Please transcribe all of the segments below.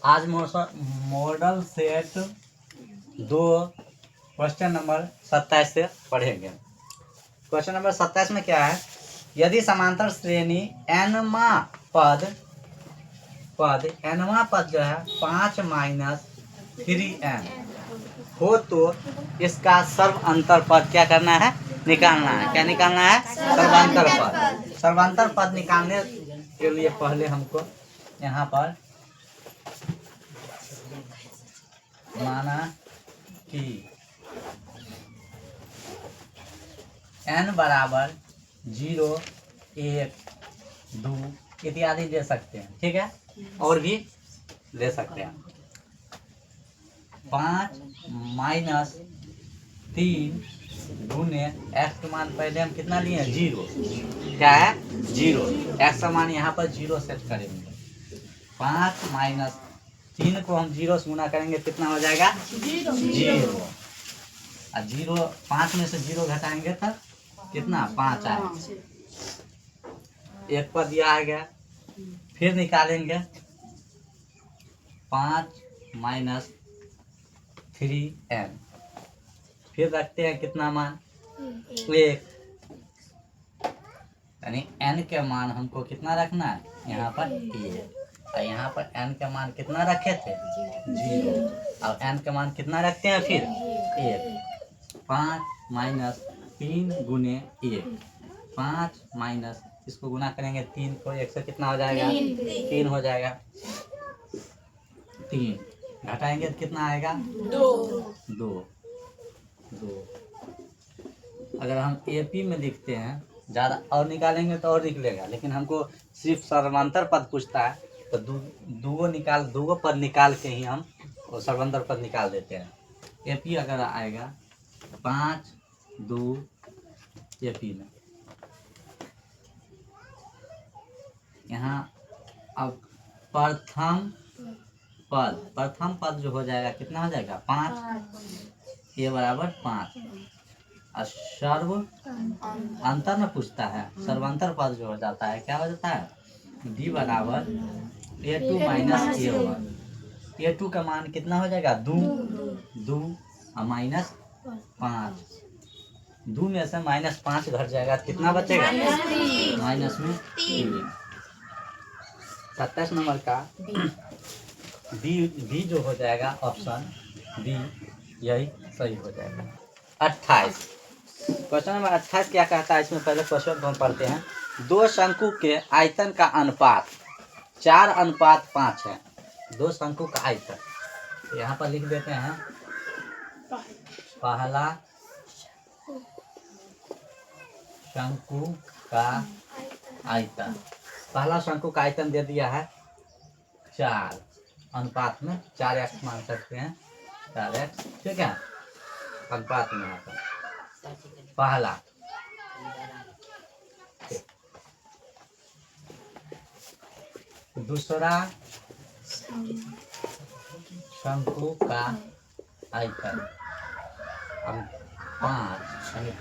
आज model set 2 question number 27 से पढ़ेंगे। क्वेश्चन नंबर 27 में क्या है, यदि समांतर श्रेणी एनवा पद जो है 5 - 3n हो तो इसका सर्व अंतर पद क्या करना है, निकालना है। क्या निकालना है? सर्वांतर पद। सर्वांतर पद निकालने के लिए पहले हमको यहाँ पर माना कि n बराबर 0, 1, 2 इत्यादि ले सकते हैं, ठीक है, और भी ले सकते हैं। 5 - 3 गुने x का मान पहले हम कितना लिए, 0। क्या है? 0। x का मान यहाँ पर 0 सेट करेंगे। 5 - 3 को हम 0 से गुना करेंगे, कितना हो जाएगा? 0। और 0 5 में से 0 घटाएंगे तब कितना? 5 आएगा। एक पद दिया आ गया। फिर निकालेंगे 5 - 3n। फिर रखते हैं कितना मान? 1। यानी n के मान हमको कितना रखना है, यहाँ पर 1। और यहाँ पर n के मान कितना रखे थे? 0। और n के मान कितना रखते हैं फिर? 1। 5 - 3 गुने 1। 5 इसको गुना करेंगे 3 को 1 से, कितना हो जाएगा? 3 हो जाएगा। 3 घटाएंगे तो कितना आएगा? 2। अगर हम AP में लिखते हैं, ज़्यादा और निकालेंगे तो और निकलेगा, लेकिन हमको सिर्फ सर्वांतर पद पूछता है तो दो पद निकाल के ही हम सर्वांतर पद निकाल देते हैं। AP अगर आएगा 5, 2 AP में, यहाँ अब प्रथम पद जो हो जाएगा, कितना हो जाएगा? 5। ये बराबर 5। और सर्व अंतर में पूछता है, सर्वांतर पद जो हो जाता है, क्या हो जाता है? D बराबर A2 - A1। A2 का मान कितना हो जाएगा? 2 और -5। 2 में से -5 घट जाएगा, कितना बचेगा? -3। 27 नंबर का बी जो हो जाएगा, ऑप्शन बी यही सही हो जाएगा। 28 क्वेश्चन नंबर 28 क्या कहता है, इसमें पहले क्वेश्चन को हम पढ़ते हैं। दो शंकु के आयतन का अनुपात 4:5 है। दो शंकु का आयतन यहाँ पर लिख देते हैं। पहला शंकु का आयतन, पहला शंकु का आयतन दे दिया है 4, अनुपात में 4x मान सकते हैं, 4x, ठीक है, अनुपात में यहाँ पर पहला। दूसरा शंकु का आयतन 5 यानी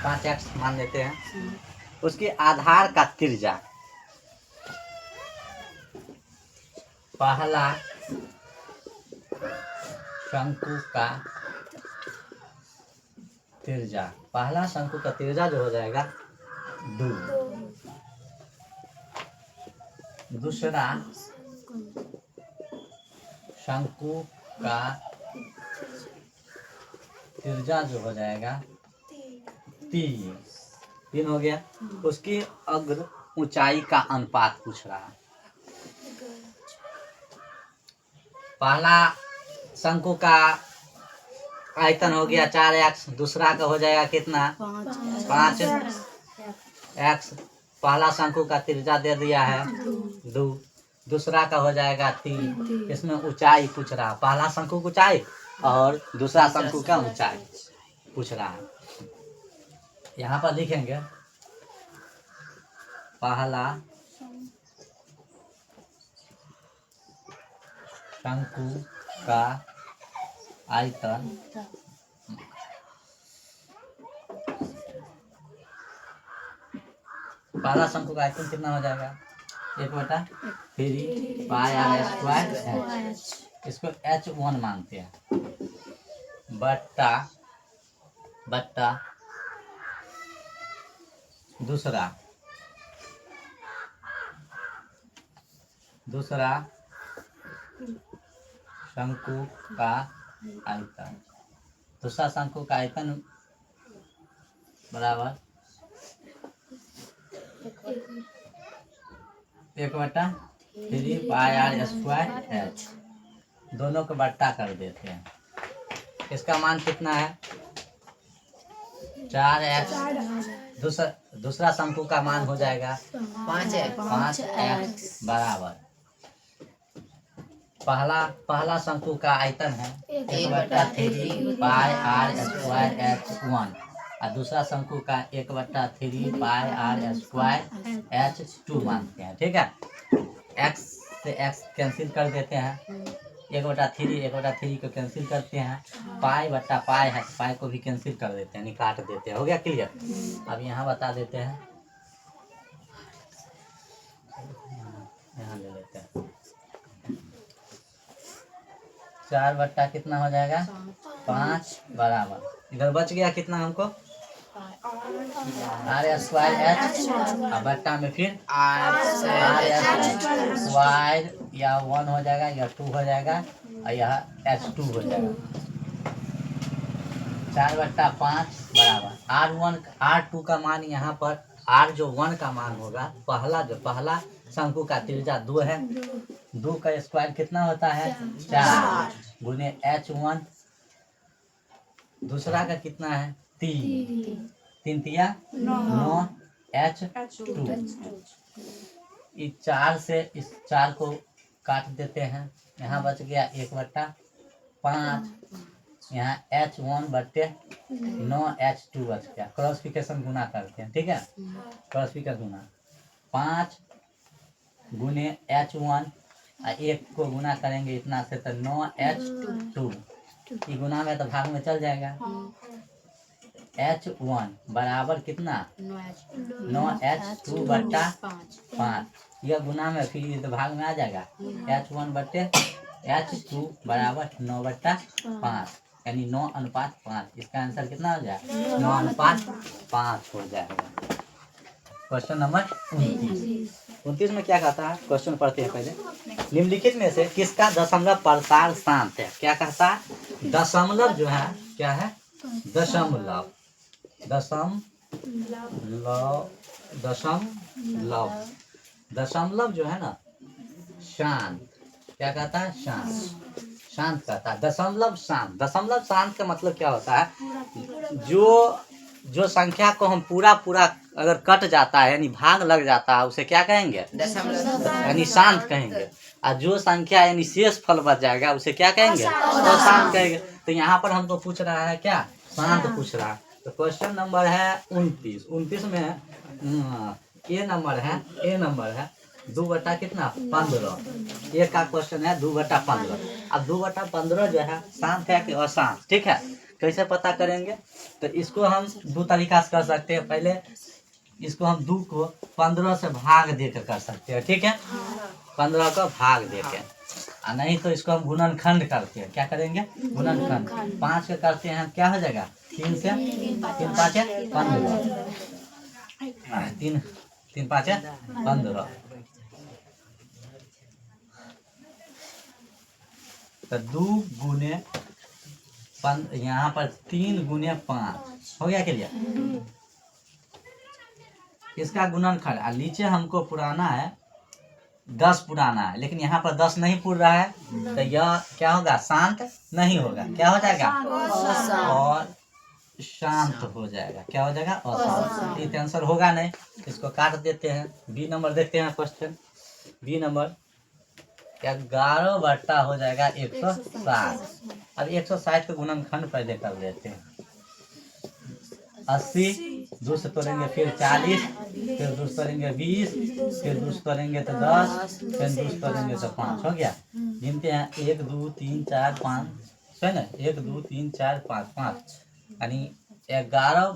5x मान लेते हैं। उसके आधार का त्रिज्या, पहला शंकु का त्रिज्या, पहला शंकु का त्रिज्या जो हो जाएगा 2। दूसरा शंकु का त्रिज्या जो हो जाएगा 3 हो गया। उसकी अग्र ऊंचाई का अनुपात पूछ रहा है। पहला शंकु का आयतन हो गया 4x, दूसरा का हो जाएगा कितना? 5x। पहला शंकु का त्रिज्या दे दिया है 2, दूसरा का हो जाएगा 3। इसमें ऊंचाई पूछ रहा है, पहला शंकु की ऊंचाई और दूसरा शंकु का ऊंचाई पूछ रहा है। यहाँ पर लिखेंगे पहला शंकु का आयतन पहला शंकु का आयतन कितना हो जाएगा 1/3 पाई आर स्क्वायर एच, इसको H1 मानते हैं, बट्टा दूसरा शंकु का आयतन, दूसरा शंकु का आयतन बराबर 1/3 पाई आर स्क्वायर एच, दोनों को बट्टा कर देते हैं। इसका मान कितना है 4x, दूसरा शंकु का मान हो जाएगा 5x बराबर पहला शंकु का आयतन है 1/3 पाई आर स्क्वायर H1 और दूसरा शंकु का 1/3 पाई आर स्क्वायर H2 मानते हैं। ठीक है, x से x कैंसिल कर देते हैं, 1/3 को कैंसिल करते हैं, पाई बट्टा पाई है, पाई को भी कैंसिल कर देते हैं, निकाट देते हैं। हो गया क्लियर। अब यहाँ बता देते हैं, यहाँ ले लेते हैं 4 बट्टा कितना हो जाएगा 5 बराबर, इधर बच गया कितना हमको आर स्क्वायर एच और बट्टा में फिर आर स्क्वायर या 1 हो जाएगा या 2 हो जाएगा और यह H2 हो जाएगा। 4/5 बराबर R1 R2 का मान यहाँ पर R जो 1 का मान होगा, पहला शंकु का त्रिज्या 2 है, 2 का स्क्वायर कितना होता है 4 गुने H1, दूसरा का कितना है 3 तिया 9 H2। इस 4 से इस 4 को काट देते हैं, यहाँ बच गया 1/5, यहाँ H1/9 H2 बच गया। क्रॉसिफिकेशन गुना करते हैं, ठीक है, क्रॉसिफिकेशन गुना 5 गुने H1 और 1 को गुना करेंगे इतना से तो 9 H2, ये गुना में तो भाग में चल जाएगा। H1 बराबर कितना 9 H2/5, यह गुना में फिर तो भाग में आ जाएगा H1/H2 बराबर 9/5, यानी 9:5। इसका आंसर कितना हो जाएगा 9:5 हो जाएगा। क्वेश्चन नंबर 29 में क्या कहता है, क्वेश्चन पढ़ते हैं पहले। निम्नलिखित में से किसका दशमलव प्रसार शांत है। क्या कहता है, दशमलव जो है क्या है, दशमलव जो है ना शांत, क्या कहता है शांत कहता है। दशमलव शांत का मतलब क्या होता है, जो संख्या को हम पूरा अगर कट जाता है यानी भाग लग जाता है उसे क्या कहेंगे यानी शांत कहेंगे, और जो संख्या यानी शेष फल बच जाएगा उसे क्या कहेंगे शांत कहेंगे। तो यहाँ पर हमको पूछ रहा है क्या, शांत पूछ रहा है। तो क्वेश्चन नंबर है 29 में ए नंबर है 2 बटा कितना 15, एक का क्वेश्चन है 2 बटा 15। अब 2 बटा 15 जो है शांत है कि अशांत, ठीक है, कैसे पता करेंगे, तो इसको हम 2 तरीका से कर सकते हैं। पहले इसको हम 2 को 15 से भाग देकर कर सकते हैं, ठीक है, 15 को भाग देकर, और नहीं तो इसको हम गुणनखंड करते हैं। क्या करेंगे गुणनखंड, 5 के करते हैं क्या हो जाएगा 3 से 3 5 15, 3 5 15, तो 2 गुने यहाँ पर 3 गुने 5 हो गया क्लियर। इसका गुणनखंड, और नीचे हमको पुराना है 10 पुराना है, लेकिन यहाँ पर 10 नहीं पुर रहा है, तो यह क्या होगा शांत नहीं होगा, क्या हो जाएगा और शांत हो जाएगा, क्या हो जाएगा अशांत। ये आंसर होगा नहीं, इसको काट देते हैं। बी नंबर देखते हैं क्वेश्चन, बी नंबर 11 बट्टा हो जाएगा 160। अब 160 का गुणनखंड पहले कर लेते हैं, 80 2 से तोड़ेंगे फिर 40, फिर 2 से तोड़ेंगे 20, फिर 2 से तोड़ेंगे तो 10, फिर 2 से तोड़ेंगे तो 5 हो गया। गिनते हैं 1 2 3 4 5 है ना, 1 2 3 4 5 यानी 11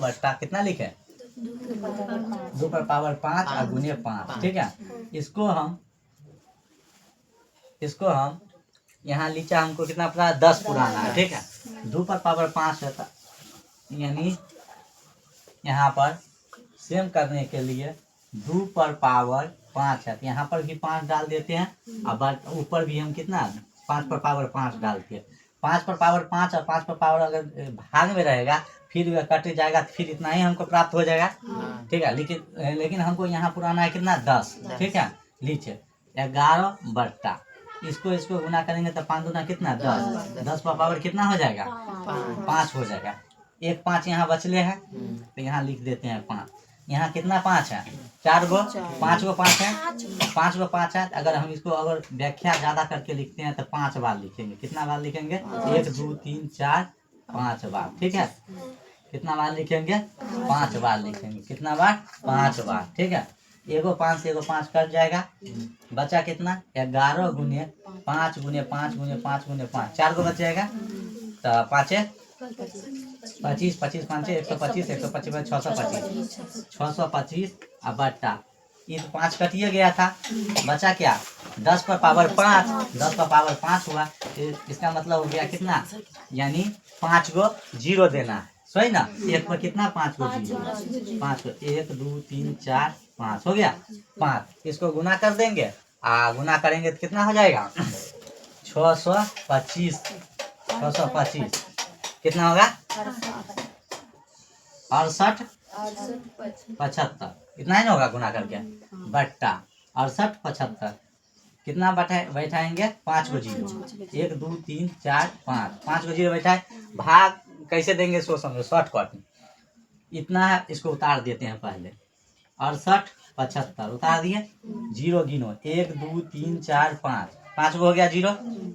बट्टा कितना लिखे 2 पर पावर 5 और गुने 5, ठीक है। इसको हम यहाँ नीचा हमको कितना पता है, 10 पुराना है, ठीक है। 2 पर पावर 5 है, यानी यहाँ पर सेम करने के लिए 2 पर पावर 5 है, यहाँ पर भी 5 डाल देते हैं। अब ऊपर भी हम कितना 5 पर पावर 5 डालते हैं। 5 पर पावर 5 और 5 पर पावर अगर भाग में रहेगा फिर वह कट जाएगा, तो फिर इतना ही हमको प्राप्त हो जाएगा, ठीक है। लेकिन हमको यहाँ पुराना है कितना 10, ठीक है। नीचे 11 बट्टा इसको गुना करेंगे तो 5 गुना कितना 10, 10 पर पावर कितना हो जाएगा 5 हो जाएगा। एक 5 यहाँ बचले हैं तो यहाँ लिख देते हैं 5। यहाँ कितना 5 है, 4 गो 5 गो 5 है, 5 गो 5 है। अगर हम इसको अगर व्याख्या ज्यादा करके लिखते हैं तो 5 बार लिखेंगे। कितना बार लिखेंगे, 1 2 3 4 5 बार, ठीक है। कितना बार लिखेंगे, 5 बार लिखेंगे। कितना बार, 5 बार, ठीक है। एगो 5 से एगो 5 कट जाएगा, बचा कितना 11 गुने 5 गुने 5 गुने 5 गुने 5, 4 गो बच जाएगा। तो 5 25 25 5 125 125 625 और बट्टा ये तो 5 कटिए गया था, बचा क्या 10 पर पावर 5, 10 पर पावर 5 हुआ। इसका मतलब हो गया कितना, यानी 5 गो जीरो देना है, सही ना। एक पर कितना 5 गो जीरो, 5 को 1 2 3 4 5 हो गया 5। इसको गुना कर देंगे, गुना करेंगे तो कितना हो जाएगा 625, 625 कितना होगा 68 75, इतना ही ना होगा गुना करके। बट्टा 68 75 कितना बैठाएंगे 5 गो जीरो, 1 2 3 4 5, 5 गो जीरो बैठाए। भाग कैसे देंगे सो समझो, शॉर्टकट इतना है, इसको उतार देते हैं पहले। 68 75 उतार दिए, जीरो गिनो 1 2 3 4 5, 5 गो हो गया जीरो,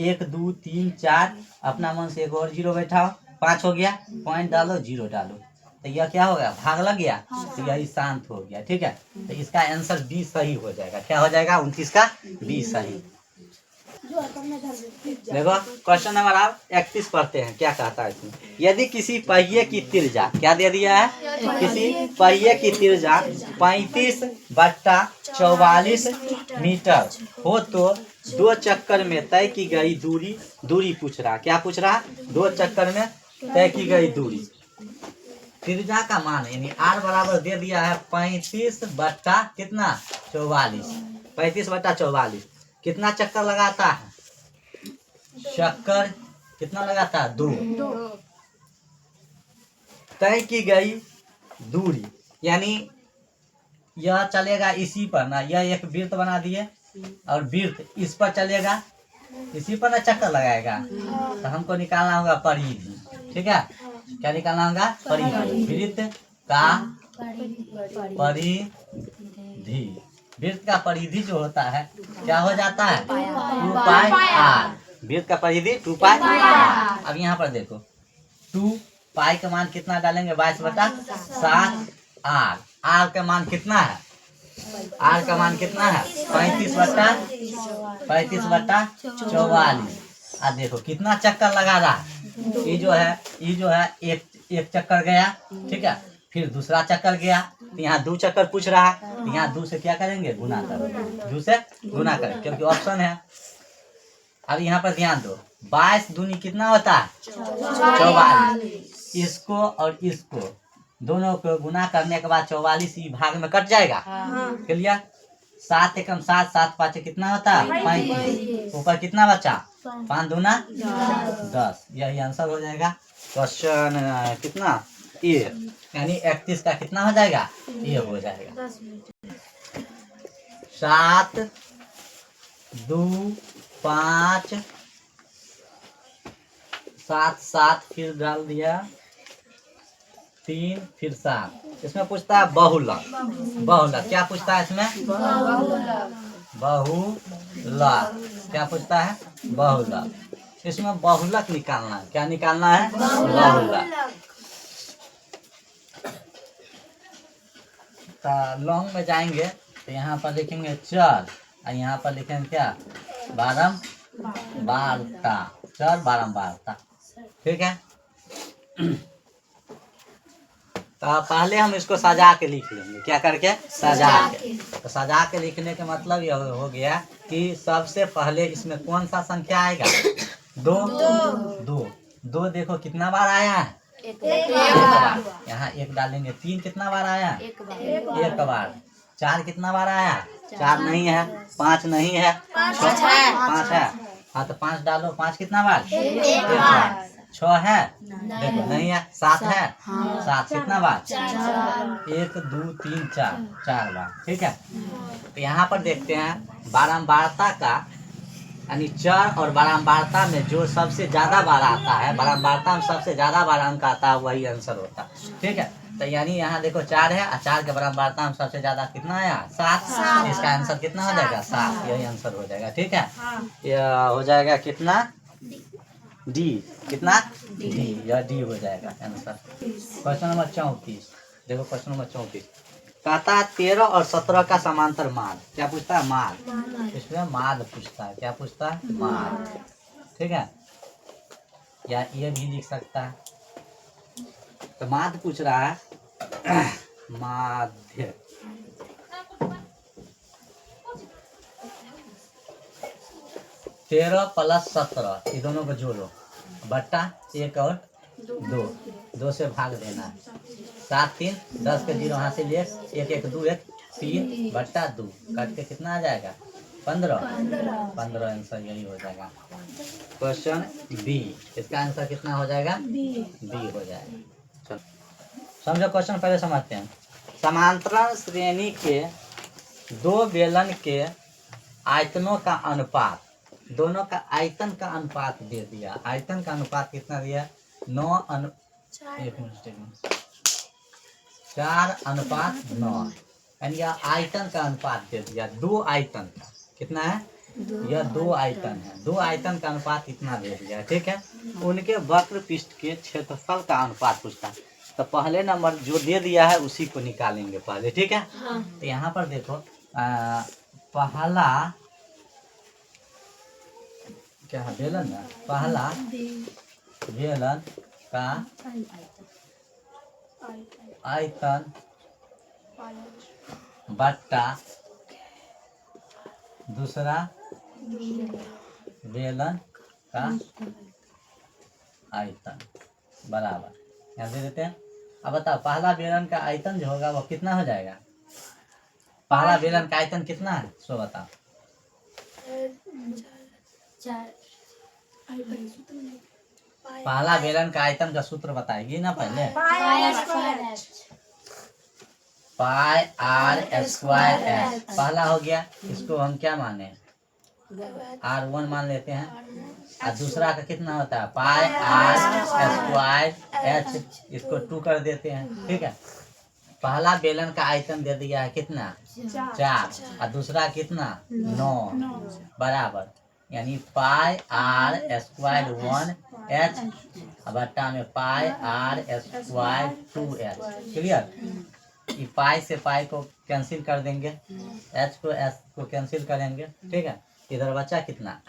1 2 3 4 अपना मन से एक और जीरो बैठाओ, 5 हो गया, पॉइंट डालो जीरो डालो, तो यह क्या हो गया भाग लग गया, तो यही शांत हो गया, ठीक है। तो इसका आंसर बी सही हो जाएगा। क्या हो जाएगा 29 का बी सही। देखो क्वेश्चन नंबर आप 31 पढ़ते हैं, क्या कहता है इसमें। यदि किसी पहिए की त्रिज्या, क्या दे दिया है, किसी पहिए की त्रिज्या 35 बट्टा 44 मीटर हो तो 2 चक्कर में तय की गई दूरी पूछ रहा। क्या पूछ रहा, 2 चक्कर में तय की गई दूरी। त्रिज्या का मान यानी आर बराबर दे दिया है 35 बट्टा कितना 44, 35 बट्टा 44 कितना चक्कर लगाता है, चक्कर कितना लगाता है 2। तय की गई दूरी यानी यह चलेगा इसी पर ना, यह एक वृत्त बना दिए और वृत्त इस पर चलेगा, इसी पर ना चक्कर लगाएगा, तो हमको निकालना होगा परिधि, ठीक है। क्या निकालना होगा परिधि, वृत्त का परिधि। वृत्त का परिधि जो होता है क्या हो जाता है 2 पाई आर, वृत्त का परिधि 2 पाई आर। अब यहाँ पर देखो 2 पाई का मान कितना डालेंगे 22 बटा 7 आर, आर का मान कितना है, आर का मान कितना है 35 बट्टा 44। अब देखो कितना चक्कर लगा रहा है, ये जो है एक चक्कर गया, ठीक है, फिर दूसरा चक्कर गया, तो यहाँ 2 चक्कर पूछ रहा है, तो यहाँ 2 से क्या करेंगे गुना करेंगे, 2 से गुना करेंगे क्योंकि ऑप्शन है। अब यहाँ पर ध्यान दो 22 दूनी कितना होता है 44, इसको और इसको दोनों को गुना करने के बाद 44 ही भाग में कट जाएगा, क्लियर। 7 एकम 7, 7 5 कितना होता है 35, ऊपर कितना बचा 5 दूना 10, यही आंसर हो जाएगा। क्वेश्चन कितना ए यानी 31 का कितना हो जाएगा ये हो जाएगा। 7 2 5 7 7 फिर डाल दिया 3 फिर 7। इसमें पूछता है बहुलक, बहुलक क्या पूछता है इसमें बहुलक, क्या पूछता है बहुलक। इसमें बहुलक निकालना है, क्या निकालना है बहुलक। लॉन्ग में जाएंगे तो यहाँ पर लिखेंगे चर और यहाँ पर लिखेंगे क्या बारंबारता, चर बारंबारता, ठीक है। तो पहले हम इसको सजा के लिख लेंगे, क्या करके? सजा के। तो सजा के लिखने के मतलब यह हो गया कि सबसे पहले इसमें कौन सा संख्या आएगा? दो। दो दो देखो कितना बार आया है? एक बार। यहाँ एक डालेंगे। तीन कितना बार आया? एक बार। चार कितना बार आया? चार नहीं है। पाँच नहीं है। पाँच है। हाँ तो पाँच डालो। पाँच कितना बार? एक बार। छह है? देखो नहीं है। सात है? सात कितना बार? एक दो तीन चार, चार बार। ठीक है। तो यहाँ पर देखते हैं बारंबारता का, यानी चर और बारंबारता में जो सबसे ज्यादा बार आता है, बारंबारता में सबसे ज्यादा बार अंक आता है, वही आंसर होता है। ठीक है। तो यानी यहाँ देखो चार है और चार के बारंबारता में सबसे ज्यादा कितना आया? सात। इसका आंसर कितना हो जाएगा? सात। यही आंसर हो जाएगा। ठीक है। यह हो जाएगा कितना? डी। कितना? डी। यह डी हो जाएगा आंसर। क्वेश्चन नंबर 34 देखो। क्वेश्चन नंबर 34 कहता है 13 और 17 का समांतर माद। क्या पूछता है? माद। इसमें माद पूछता है। क्या पूछता है? माद। ठीक है। या ये भी लिख सकता है। तो माद पूछ रहा है। माध्य। तेरह प्लस 17 ये दोनों को जोड़ो, बट्टा एक और दो, दो से भाग देना है। 7 3 10 के 0 यहाँ से ले, एक एक दो, एक 3 बट्टा 2 काट के कितना आ जाएगा? 15। 15 आंसर यही हो जाएगा। क्वेश्चन बी, इसका आंसर कितना हो जाएगा? बी हो जाएगा। चलो समझो क्वेश्चन पहले समझते हैं। समांतरण श्रेणी के दो बेलन के आयतनों का अनुपात, दोनों का आयतन का अनुपात दे दिया। आयतन का अनुपात कितना दिया? 4:9, यानी आयतन का अनुपात दे दिया। दो आयतन का कितना है? यह दो आयतन है। दो आयतन का अनुपात कितना दे दिया। ठीक है। उनके वक्र पृष्ठ के क्षेत्रफल का अनुपात पूछता है। तो पहले नंबर जो दे दिया है उसी को निकालेंगे पहले। ठीक है। तो यहाँ पर देखो पहला क्या है? बेलन ना। पहला बेलन का आयतन बट्टा दूसरा बेलन का आयतन बराबर, यहाँ दे देते हैं। अब बताओ पहला बेलन का आयतन जो होगा वो कितना हो जाएगा? पहला बेलन का आयतन कितना है? सो बताओ। पहला बेलन का आयतन का सूत्र बताएगी ना पहले। पाई आर स्क्वायर एच पहला हो गया। इसको हम क्या माने? R1 मान लेते हैं। और दूसरा का कितना होता है? पाई आर स्क्वायर एच, इसको 2 कर देते हैं। ठीक है। पहला बेलन का आयतन दे दिया है कितना? 4 और दूसरा कितना? 9 बराबर, यानी पाई आर स्क्वायर 1 एच बट्टा में पाई आर स्क्वायर 2 एच। क्लियर। ये पाई से पाई को कैंसिल कर देंगे, एच को एच को कैंसिल करेंगे। ठीक है। इधर बचा कितना?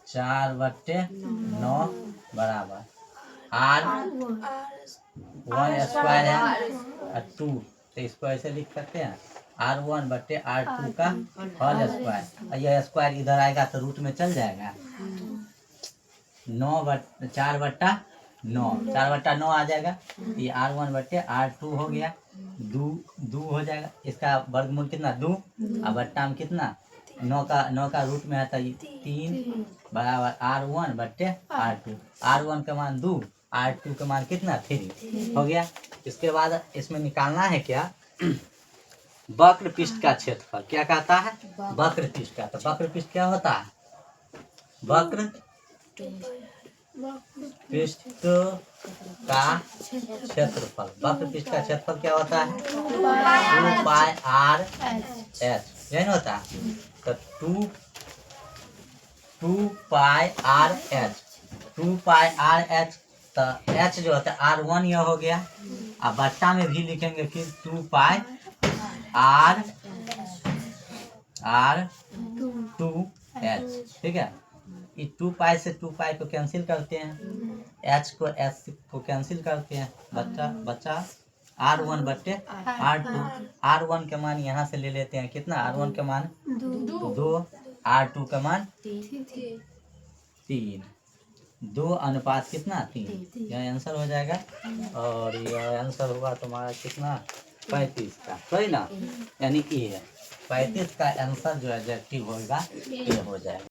4/9 बराबर R1 स्क्वायर है और 2, तो इसको ऐसे लिख सकते हैं R1/R2 का होल स्क्वायर। यह स्क्वायर इधर आएगा तो रूट में चल जाएगा। 4/9 4/9 आ जाएगा। ये R1/R2 हो गया। 2 हो जाएगा। इसका वर्गमूल कितना? 2 और बट्टा में कितना? 9 का रूट में आता है 3 बराबर R1/R2। R1 का मान 2, R2 का मान कितना? 3 हो गया। इसके बाद इसमें निकालना है क्या? वक्र पृष्ठ का क्षेत्रफल। क्या कहता है? वक्र पृष्ठ का। तो वक्र पृष्ठ क्या होता है? वक्र पृष्ठ का क्षेत्रफल। वक्र पृष्ठ का क्षेत्रफल क्या होता है? 2 पाई आर एच, यही होता है। तो 2 पाई आर एच, 2 पाई आर एच। तो एच जो होता है R1 यह हो गया। अब बट्टा में भी लिखेंगे फिर 2 पाई आर R2H, ठीक है। ये 2 पाई से 2 पाई को कैंसिल करते हैं, H को H को कैंसिल करते हैं, बच्चा R1 बट्टे R2। R1 का मान यहाँ से ले लेते हैं, कितना R1 का मान 2, R2 का मान 3, 2 अनुपात कितना 3, यह आंसर हो जाएगा। और यह आंसर होगा तुम्हारा कितना 35 का, सही ना, यानी ए 35 का आंसर जो एडजेक्टिव होगा ये हो जाएगा।